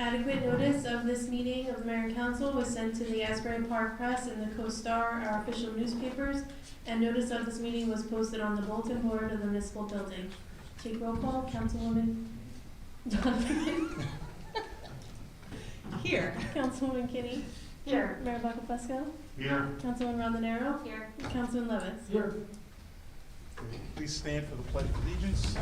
Adequate notice of this meeting of the Mayor and Council was sent to the Asbury Park Press and the Co-Star, our official newspapers, and notice of this meeting was posted on the bulletin board of the municipal building. Take roll call, Councilwoman Donovan. Here. Councilwoman Kinney. Here. Mayor Bacalfusco. Here. Councilman Rondinero. Here. Councilman Levis. Here. Please stand for the Pledge of Allegiance.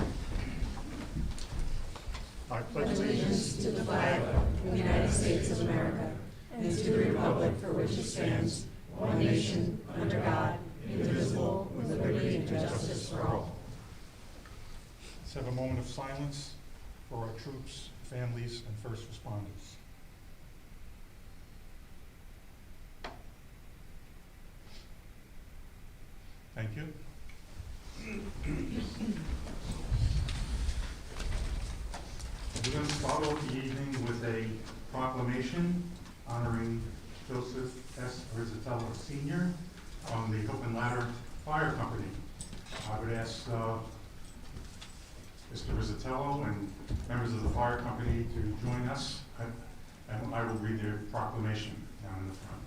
I pledge Allegiance to the flag of the United States of America and to the republic for which it stands, one nation, under God, indivisible, with liberty and justice for all. Let's have a moment of silence for our troops, families, and first responders. Thank you. We're going to start off the evening with a proclamation honoring Joseph S. Rizzatello Sr. on the Hook and Ladder Fire Company. I would ask Mr. Rizzatello and members of the fire company to join us, and I will read their proclamation down in the front.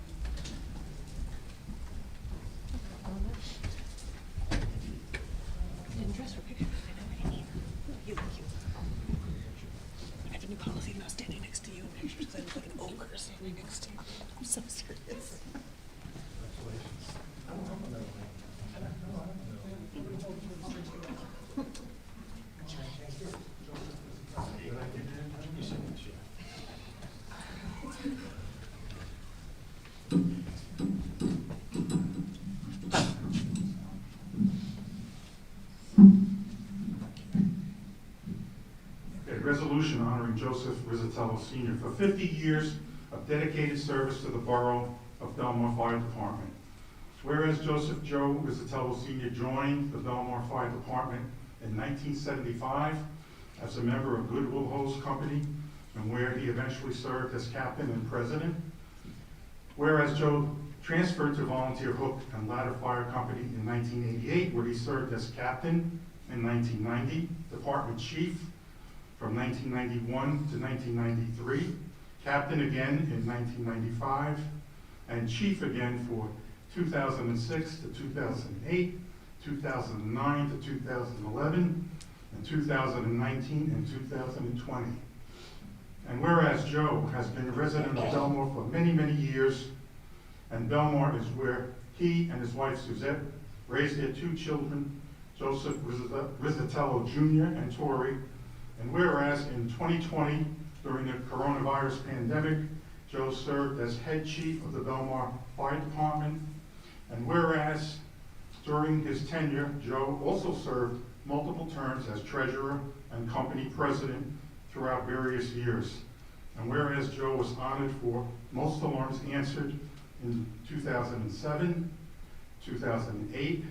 Didn't dress for pictures. I know I didn't either. You look cute. I have a new policy now, standing next to you in pictures. I look like an ogre standing next to you. I'm so serious. Resolution honoring Joseph Rizzatello Sr. for 50 years of dedicated service to the Borough of Belmar Fire Department. Whereas Joseph Joe Rizzatello Sr. joined the Belmar Fire Department in 1975 as a member of Goodwill Hose Company, and where he eventually served as captain and president. Whereas Joe transferred to Volunteer Hook and Ladder Fire Company in 1988, where he served as captain in 1990, department chief from 1991 to 1993, captain again in 1995, and chief again for 2006 to 2008, 2009 to 2011, and 2019 and 2020. And whereas Joe has been a resident of Belmar for many, many years, and Belmar is where he and his wife Suzette raised their two children, Joseph Rizzatello Jr. and Tori. And whereas in 2020, during the coronavirus pandemic, Joe served as head chief of the Belmar Fire Department. And whereas during his tenure, Joe also served multiple terms as treasurer and company president throughout various years. And whereas Joe was honored for most alarms answered in 2007, 2008,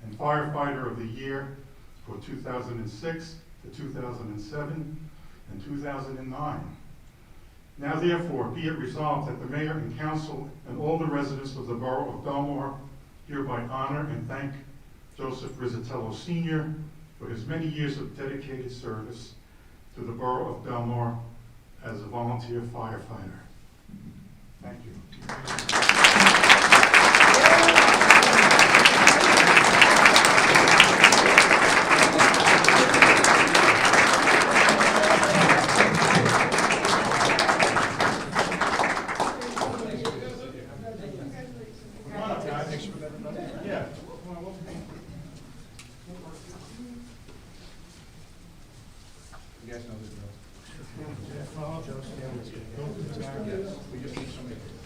and Firefighter of the Year for 2006 to 2007 and 2009. Now therefore, be it resolved that the mayor and council and all the residents of the borough of Belmar hereby honor and thank Joseph Rizzatello Sr. for his many years of dedicated service to the borough of Belmar as a volunteer firefighter. Thank you.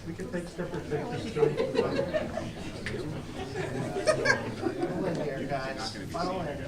We can take separate pictures too. Here, guys. Follow in.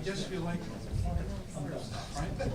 guess you like other stuff, right?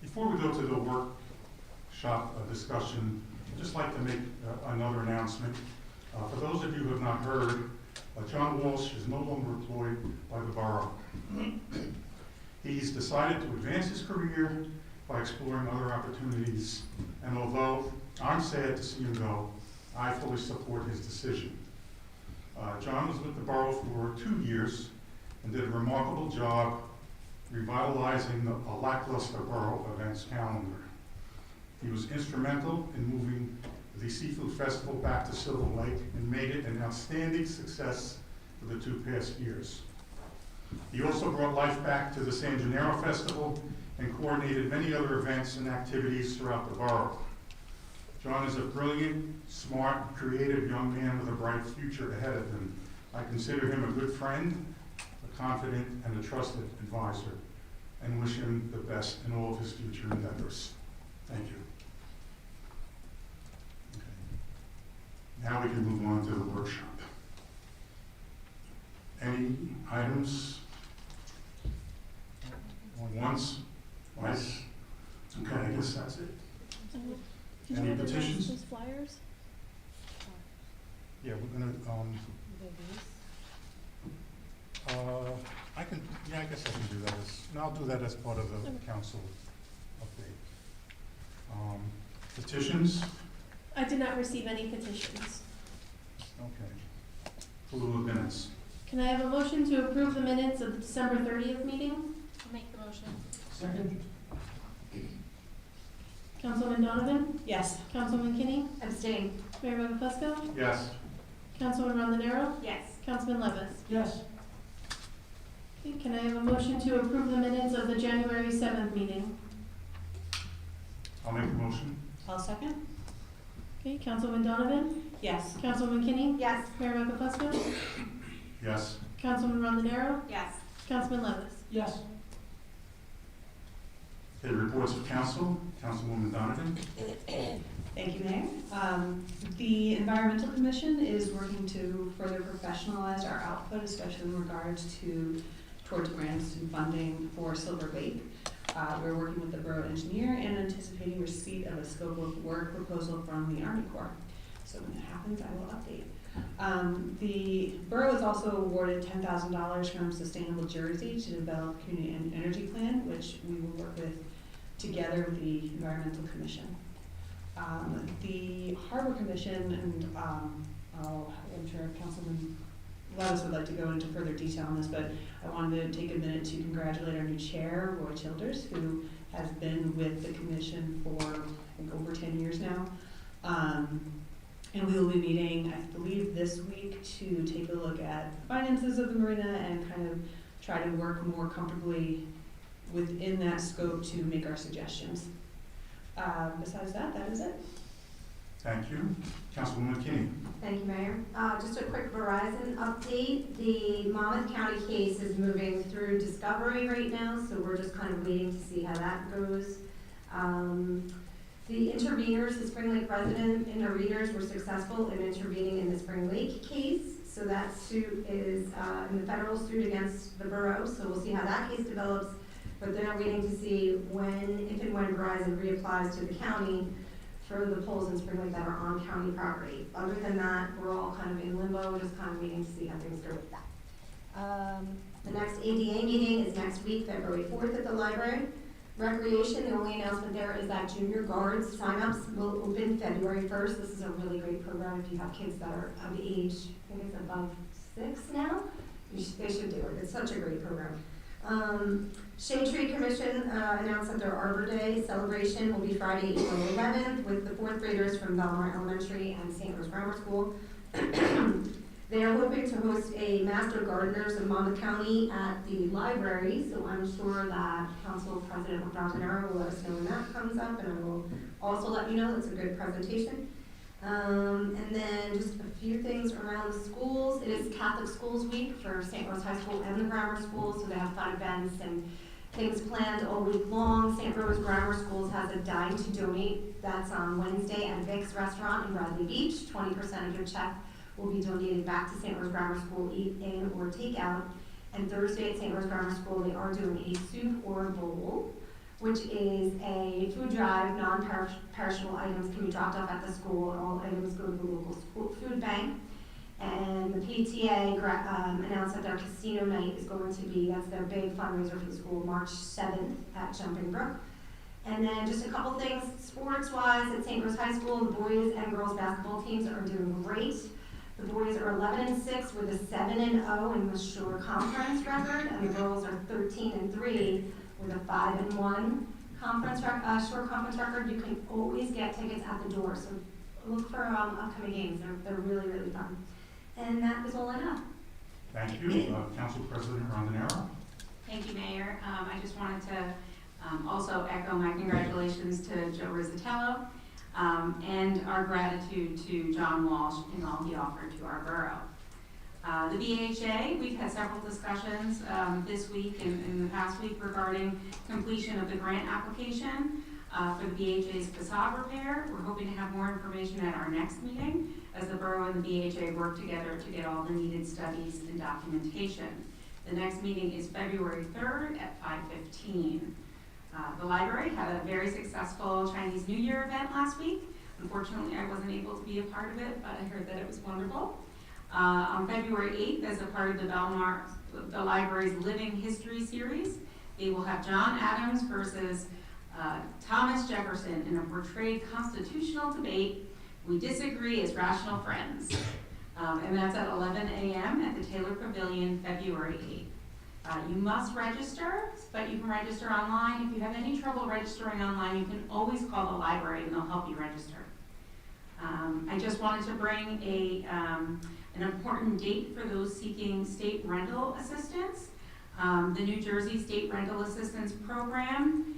Before we go to the workshop discussion, I'd just like to make another announcement. For those of you who have not heard, John Walsh is no longer employed by the borough. He's decided to advance his career by exploring other opportunities, and although I'm sad to see him go, I fully support his decision. John was with the borough for 2 years and did a remarkable job revitalizing a lackluster borough events calendar. He was instrumental in moving the Seafood Festival back to Silver Lake and made it an outstanding success for the 2 past years. He also brought life back to the San Gennaro Festival and coordinated many other events and activities throughout the borough. John is a brilliant, smart, creative young man with a bright future ahead of him. I consider him a good friend, a confident and a trusted advisor, and wish him the best in all of his future endeavors. Thank you. Okay. Now we can move on to the workshop. Any items? Going once? Twice? Okay, I guess that's it. Did Any you have petitions? those flyers? Yeah, we're gonna, I guess I can do that I'll do that as part of the council update. Petitions? I did not receive any petitions. Okay. Approval of minutes. Can I have a motion to approve the minutes of the December 30th meeting? I'll make the motion. Second. Councilman Donovan? Yes. Councilman Kinney? Abstain. Mayor Megapusco? Yes. Councilman Rondanero? Yes. Councilman Levis? Yes. Okay, can I have a motion to approve the minutes of the January 7th meeting? I'll make the motion. I'll second. Okay, Councilman Donovan? Yes. Councilman Kinney? Yes. Mayor Megapusco? Yes. Councilman Rondanero? Yes. Councilman Levis? Yes. Okay, reports of council. Councilwoman Donovan. Thank you, Mayor. The Environmental Commission is working to further professionalize our output, especially in regards towards grants and funding for Silver Lake. We're working with the borough engineer and anticipating receipt of a scope of work proposal from the Army Corps. So when it happens, I will update. The borough is also awarded $10,000 from Sustainable Jersey to develop a community energy plan, which we will work with together with the Environmental Commission. The Harbor Commission, and I'm sure Councilman Levis would like to go into further detail on this, but I wanted to take a minute to congratulate our new chair, Roy Childers, who has been with the commission for, I think, over 10 years now. And we will be meeting, I believe, this week to take a look at finances of the marina and kind of try to work more comfortably within that scope to make our suggestions. Besides that, that is it. Thank you. Councilwoman Kinney. Thank you, Mayor. Just a quick Verizon update. The Monmouth County case is moving through discovery right now, so we're just kind of waiting to see how that goes. The interveners, the Spring Lake resident interveners, were successful in intervening in the Spring Lake case. So that suit is in the federal suit against the borough, so we'll see how that case develops. But they're waiting to see when, if and when Verizon reapplies to the county for the poles in Spring Lake that are on county property. Other than that, we're all kind of in limbo, just kind of waiting to see how things go with that. The next ADA meeting is next week, February 4th at the library. Recreation, the only announcement there is that junior guards signups will open February 1st. This is a really great program if you have kids that are of age, I think it's above 6 now. They should do it. It's such a great program. Shade Tree Commission announced that their Arbor Day celebration will be Friday, April 11th with the 4th graders from Belmar Elementary and St. Rose Grammar School. They are hoping to host a Master Gardeners of Monmouth County at the library, so I'm sure that Council President Montanaro will let us know when that comes up, and I will also let you know. It's a good presentation. And then just a few things around the schools. It is Catholic Schools Week for St. Rose High School and the Grammar School, so they have fun events and things planned all week long. St. Rose Grammar Schools has a Dine to Donate. That's on Wednesday at Vic's Restaurant in Bradley Beach. 20% of your check will be donated back to St. Rose Grammar School, eat in or take out. And Thursday at St. Rose Grammar School, they are doing a soup or bowl, which is a food drive. Non-perishable items can be dropped off at the school, and all items go to the local school food bank. And the PTA announced that their casino night is going to be, that's their big fundraiser for the school, March 7th at Jumping Brook. And then just a couple things, sports-wise, at St. Rose High School, the boys and girls basketball teams are doing great. The boys are 11-6 with a 7-0 in the Shore Conference record, and the girls are 13-3 with a 5-1 Shore Conference record. You can always get tickets at the door, so look for upcoming games. They're really, really fun. And that is all I have. Thank you. Council President Rondinero. Thank you, Mayor. I just wanted to also echo my congratulations to Joe Rizzatello and our gratitude to John Walsh and all he offered to our borough. The BHA, we've had several discussions this week and in the past week regarding completion of the grant application for the BHA's facade repair. We're hoping to have more information at our next meeting as the borough and the BHA work together to get all the needed studies and documentation. The next meeting is February 3rd at 5:15. The library had a very successful Chinese New Year event last week. Unfortunately, I wasn't able to be a part of it, but I heard that it was wonderful. On February 8th, as a part of the Belmar, the library's Living History series, they will have John Adams versus Thomas Jefferson in a portrayed constitutional debate. We disagree as rational friends. And that's at 11 a.m. at the Taylor Pavilion, February 8th. You must register, but you can register online. If you have any trouble registering online, you can always call the library and they'll help you register. I just wanted to bring an important date for those seeking state rental assistance. The New Jersey State Rental Assistance Program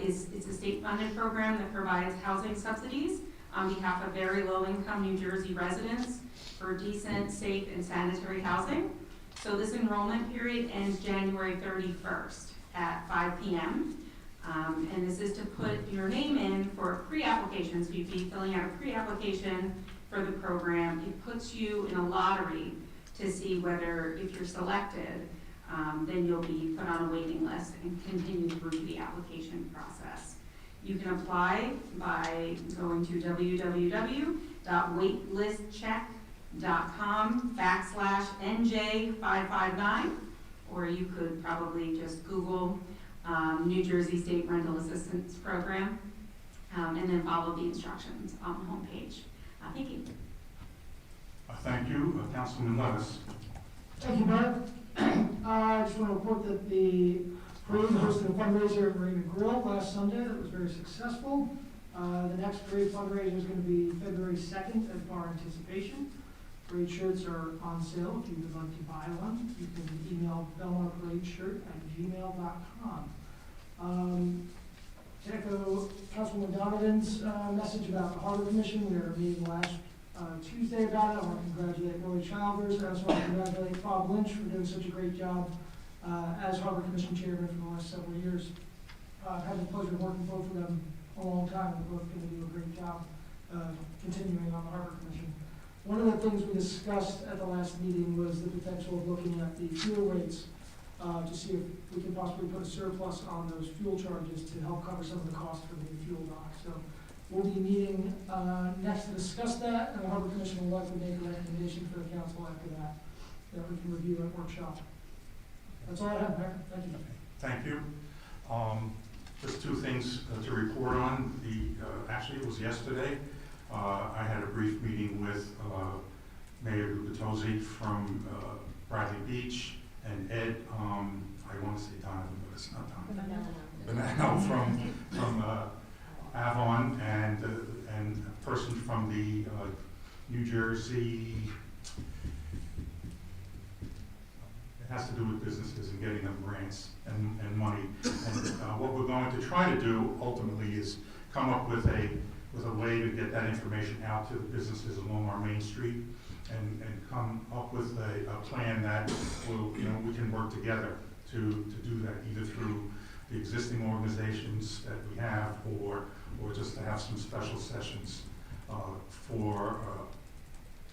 it's a state-funded program that provides housing subsidies on behalf of very low-income New Jersey residents for decent, safe, and sanitary housing. So this enrollment period ends January 31st at 5 p.m. And this is to put your name in for a pre-application. So you'd be filling out a pre-application for the program. It puts you in a lottery to see whether, if you're selected, then you'll be put on a waiting list and continue through the application process. You can apply by going to www.waitlistcheck.com/NJ559, or you could probably just Google New Jersey State Rental Assistance Program, and then follow the instructions on the homepage. Thank you. Thank you. Councilman Levis. Thank you, Mayor. I just want to report that the parade hosted a fundraiser at Marina Grill last Sunday that was very successful. The next parade fundraiser is going to be February 2nd at Bar Anticipation. Parade shirts are on sale if you would like to buy one. You can email belmarparadeshirt@gmail.com. To echo Councilwoman Donovan's message about the Harbor Commission, we were meeting last Tuesday about it. I want to congratulate Roy Childers. I also want to congratulate Bob Lynch for doing such a great job as Harbor Commission Chairman for the last several years. I've had the pleasure of working both of them a long time. They're both going to do a great job continuing on the Harbor Commission. One of the things we discussed at the last meeting was the potential of looking at the fuel rates to see if we can possibly put a surplus on those fuel charges to help cover some of the costs for the new fuel dock. So we'll be meeting next to discuss that, and the Harbor Commission will likely make a recommendation for the council after that we can review at workshop. That's all I have, Mayor. Thank you. Thank you. Just two things to report on. Actually, it was yesterday. I had a brief meeting with Mayor Gubitosi from Bradley Beach and Ed, I want to say Donovan, but it's not Donovan. Banano from Avon and a person from the New Jersey. It has to do with businesses and getting them grants and money. And what we're going to try to do ultimately is come up with a way to get that information out to the businesses along our Main Street and come up with a plan that will, we can work together to do that, either through the existing organizations that we have or just to have some special sessions for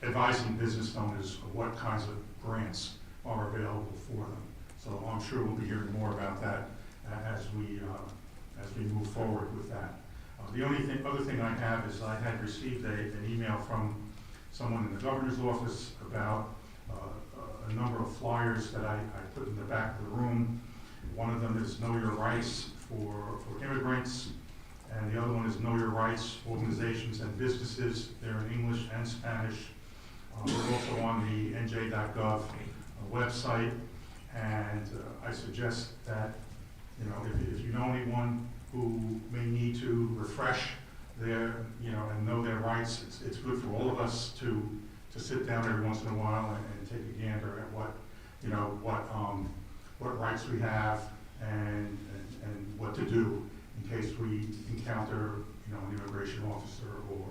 advising business owners of what kinds of grants are available for them. So I'm sure we'll be hearing more about that as we move forward with that. The only other thing I have is I had received an email from someone in the governor's office about a number of flyers that I put in the back of the room. One of them is Know Your Rights for immigrants, and the other one is Know Your Rights organizations and businesses. They're in English and Spanish. They're also on the nj.gov website, and I suggest that, if you know anyone who may need to refresh their, and know their rights, it's good for all of us to sit down every once in a while and take a gander at what rights we have and what to do in case we encounter, an immigration officer or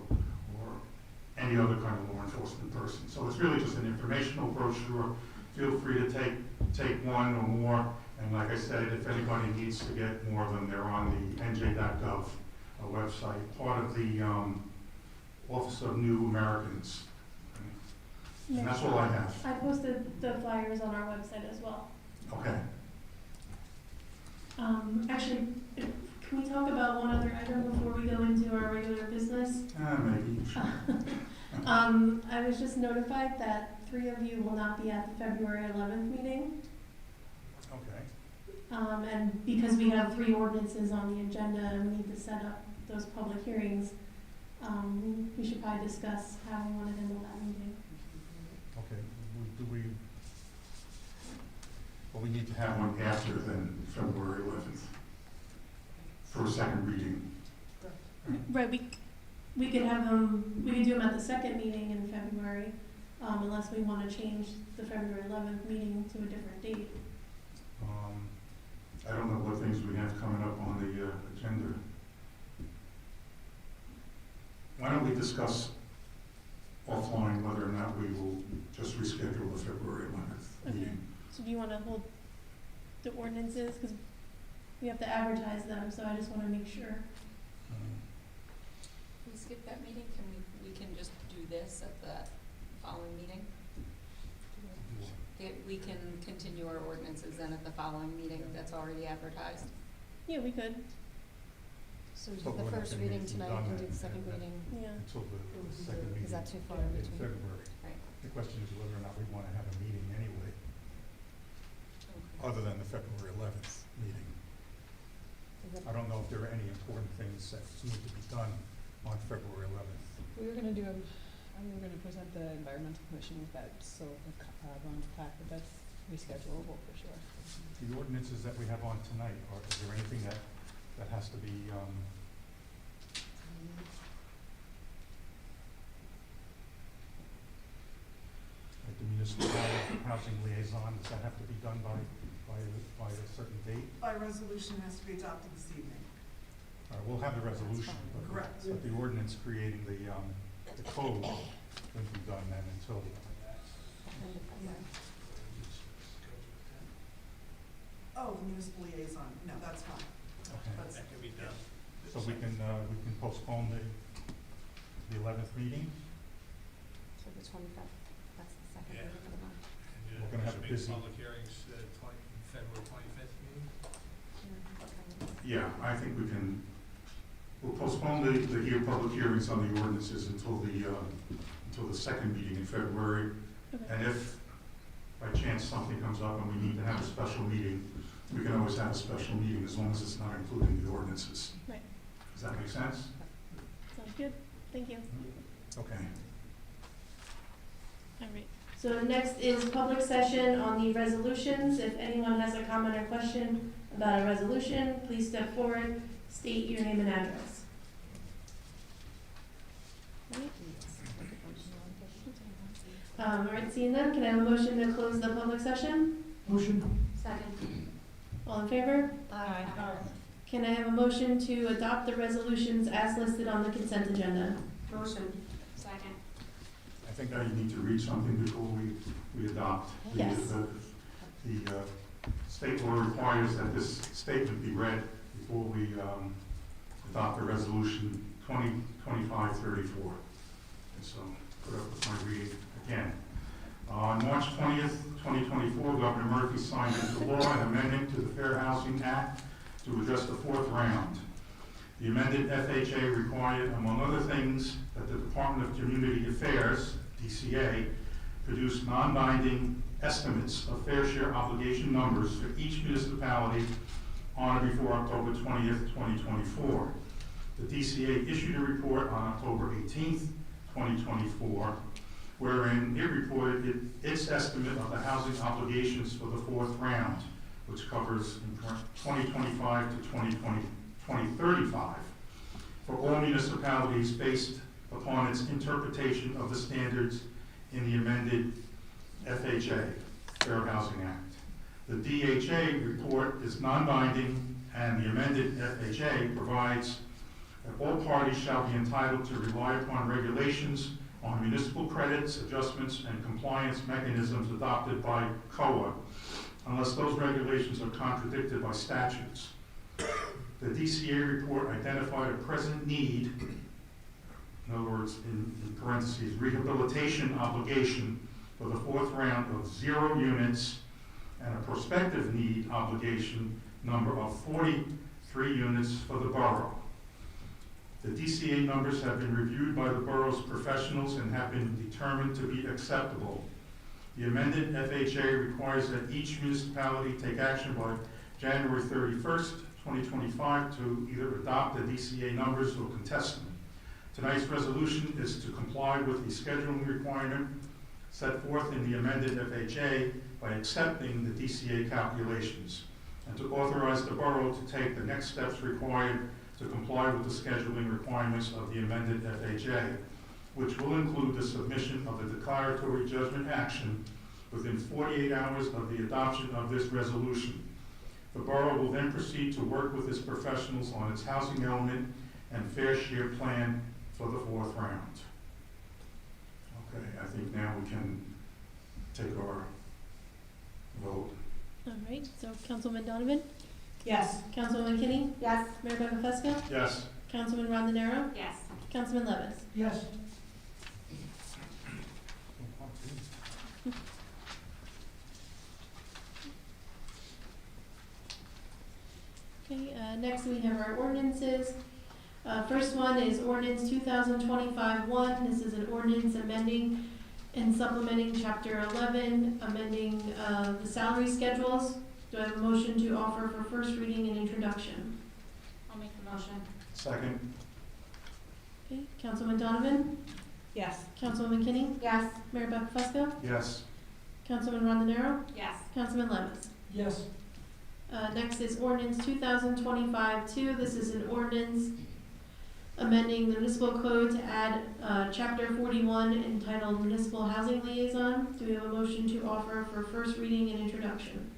any other kind of law enforcement person. So it's really just an informational brochure. Feel free to take one or more. And like I said, if anybody needs to get more of them, they're on the nj.gov website, part of the Office of New Americans. And that's all I have. I posted the flyers on our website as well. Okay. Actually, can we talk about one other item before we go into our regular business? Maybe. Sure. I was just notified that 3 of you will not be at the February 11th meeting. Okay. And because we have 3 ordinances on the agenda and we need to set up those public hearings, we should probably discuss how we want to handle that meeting. Okay. Well, we need to have one after then February 11th for a second reading. Right, we could have them, we could do them at the second meeting in February, unless we want to change the February 11th meeting to a different date. I don't know what things we have coming up on the agenda. Why don't we discuss offline whether or not we will just reschedule the February 11th Okay. meeting? So do you want to hold the ordinances, because we have to advertise them, so I just want to make sure. Can we skip that meeting? We can just do this at the following meeting? We can continue our ordinances then at the following meeting that's already advertised. Yeah, we could. So we But do the we're not first gonna reading be tonight done and do then, the second yeah. reading. Yeah. Until the second meeting Is that too far in in between? February. Right. The question is whether or not we want to have a meeting anyway, Okay. other than the February 11th meeting. I don't know if there are any important things that need to be done on February 11th. We were gonna present the environmental commission with that, so, Ron's pack, but that's reschedulable for sure. The ordinances that we have on tonight, is there anything that has to be, like the municipal housing liaison, does that have to be done by a certain date? By resolution has to be adopted this evening. All right, we'll have the resolution, but Correct. but the ordinance creating the code won't be done then until. Oh, the municipal liaison, no, that's fine. Okay. That's, That can be done. So we can postpone the 11th meeting. So the 25th, that's the second Yeah. reading of the month. And We're gonna have a make busy- public hearings, February 25th meeting? Yeah, I think we'll postpone the public hearings on the ordinances until the second meeting in February. Okay. And if by chance chance something comes up and we need to have a special meeting, we can always have a special meeting as long as it's not including the ordinances. Right. Does that make sense? Sounds good. Thank you. Okay. All right. So next is public session on the resolutions. If anyone has a comment or question about a resolution, please step forward, state your name and address. All right, seeing none, can I have a motion to close the public session? Motion. Second. All in favor? Aye. Can I have a motion to adopt the resolutions as listed on the consent agenda? Motion. Second. I think I need to read something before we adopt. Yes. The state law requires that this statement be read before we adopt the resolution 2025-34. And so put up with my reading again. On March 20th, 2024, Governor Murphy signed into law an amendment to the Fair Housing Act to address the fourth round. The amended FHA required, among other things, that the Department of Community Affairs, DCA, produce non-binding estimates of fair share obligation numbers for each municipality on or before October 20th, 2024. The DCA issued a report on October 18th, 2024, wherein it reported its estimate of the housing obligations for the fourth round, which covers 2025 to 2035, for all municipalities based upon its interpretation of the standards in the amended FHA, Fair Housing Act. The DHA report is non-binding, and the amended FHA provides that all parties shall be entitled to rely upon regulations on municipal credits, adjustments, and compliance mechanisms adopted by COA, unless those regulations are contradicted by statutes. The DCA report identified a present need, in other words, in parentheses, rehabilitation obligation for the fourth round of 0 units, and a prospective need obligation number of 43 units for the borough. The DCA numbers have been reviewed by the borough's professionals and have been determined to be acceptable. The amended FHA requires that each municipality take action by January 31st, 2025 to either adopt the DCA numbers or contest them. Tonight's resolution is to comply with the scheduling requirement set forth in the amended FHA by accepting the DCA calculations, and to authorize the borough to take the next steps required to comply with the scheduling requirements of the amended FHA, which will include the submission of a declaratory judgment action within 48 hours of the adoption of this resolution. The borough will then proceed to work with its professionals on its housing element and fair share plan for the fourth round. Okay, I think now we can take our vote. All right, so Councilman Donovan, Yes. Councilwoman Kinney, Yes. Mayor Buckafusco, Yes. Councilman Rondinero, Yes. Councilman Levis. Yes. Okay, next we have our ordinances. First one is ordinance 2025-1. This is an ordinance amending and supplementing chapter 11, amending the salary schedules. Do I have a motion to offer for first reading and introduction? I'll make the motion. Second. Okay, Councilman Donovan, Yes. Councilwoman Kinney, Yes. Mayor Buckafusco, Yes. Councilman Rondinero, Yes. Councilman Levis. Yes. Next is ordinance 2025-2. This is an ordinance amending the municipal code to add chapter 41 entitled Municipal Housing Liaison. Do we have a motion to offer for first reading and introduction?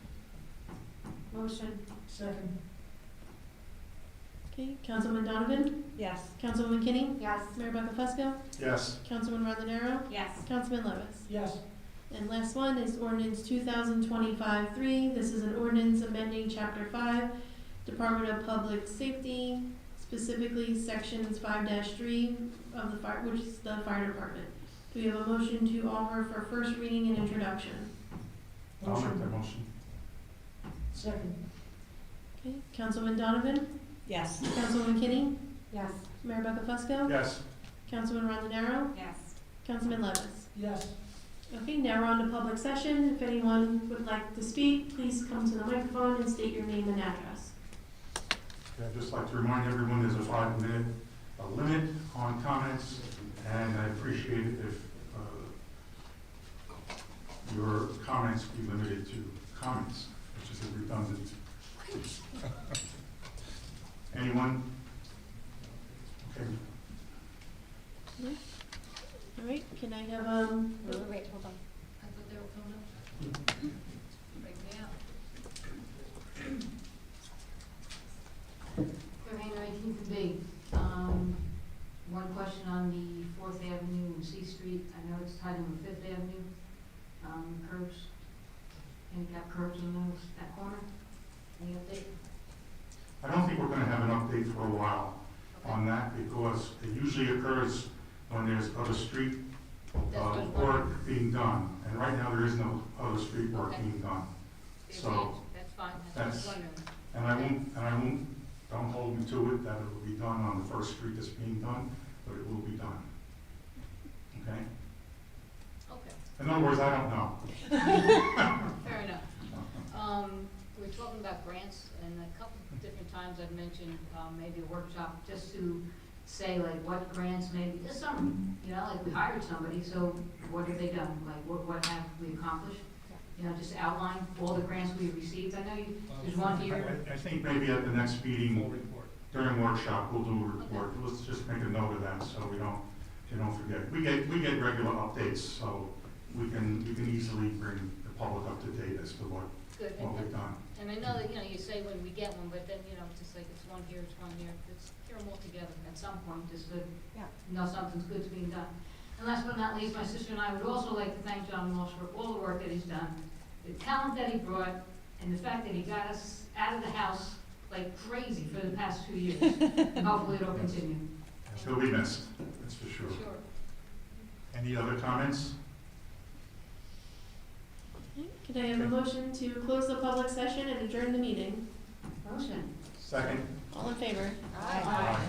Motion. Second. Okay, Councilman Donovan, Yes. Councilwoman Kinney, Yes. Mayor Buckafusco, Yes. Councilman Rondinero, Yes. Councilman Levis. Yes. And last one is ordinance 2025-3. This is an ordinance amending chapter 5, Department of Public Safety, specifically sections 5-3 of the fire, which is the fire department. Do we have a motion to offer for first reading and introduction? I'll make that motion. Second. Okay, Councilman Donovan, Yes. Councilwoman Kinney, Yes. Mayor Buckafusco, Yes. Councilman Rondinero, Yes. Councilman Levis. Yes. Okay, now we're on to public session. If anyone would like to speak, please come to the microphone and state your name and address. I'd just like to remind everyone there's a 5-minute limit on comments, and I'd appreciate it if your comments be limited to comments, which is redundant. Anyone? Okay. All right, can I have, Wait, hold on. I thought they were coming up. Break me out. Commander, 18th and B. One question on the 4th Avenue and C Street. I know it's tied in with 5th Avenue. Curbs, handicap curbs in that corner. Any update? I don't think we're going to have an update for a while on that, because it usually occurs when there's other street work being done. And right now, there is no other street work being done. So, That's fine. that's, don't hold me to it, that it will be done on the first street that's being done, but it will be done. Okay? Okay, In other words, I don't know. fair enough. We're talking about grants, and a couple of different times I've mentioned maybe a workshop just to say like what grants maybe this summer, you know, like we hired somebody, so what have they done? Like what have we accomplished? You know, just outline all the grants we received. I know there's one here. I think maybe at the next Full meeting, report. during workshop, we'll do a report. Let's just make a note of that so we don't forget. We get regular updates, so we can easily bring the public up to date as to what Good. we've done. And I know that, you know, you say when we get one, but then, you know, it's just like it's one here, it's one here. Let's hear them all together at some point, just to know something's good's being done. And last but not least, my sister and I would also like to thank John Walsh for all the work that he's done, the talent that he brought, and the fact that he got us out of the house like crazy for the past 2 years. And hopefully it'll continue. He'll be missed, that's for sure. Sure. Any other comments? can I have a motion to close the public session and adjourn the meeting? Motion. Second? All in favor? Aye. Aye.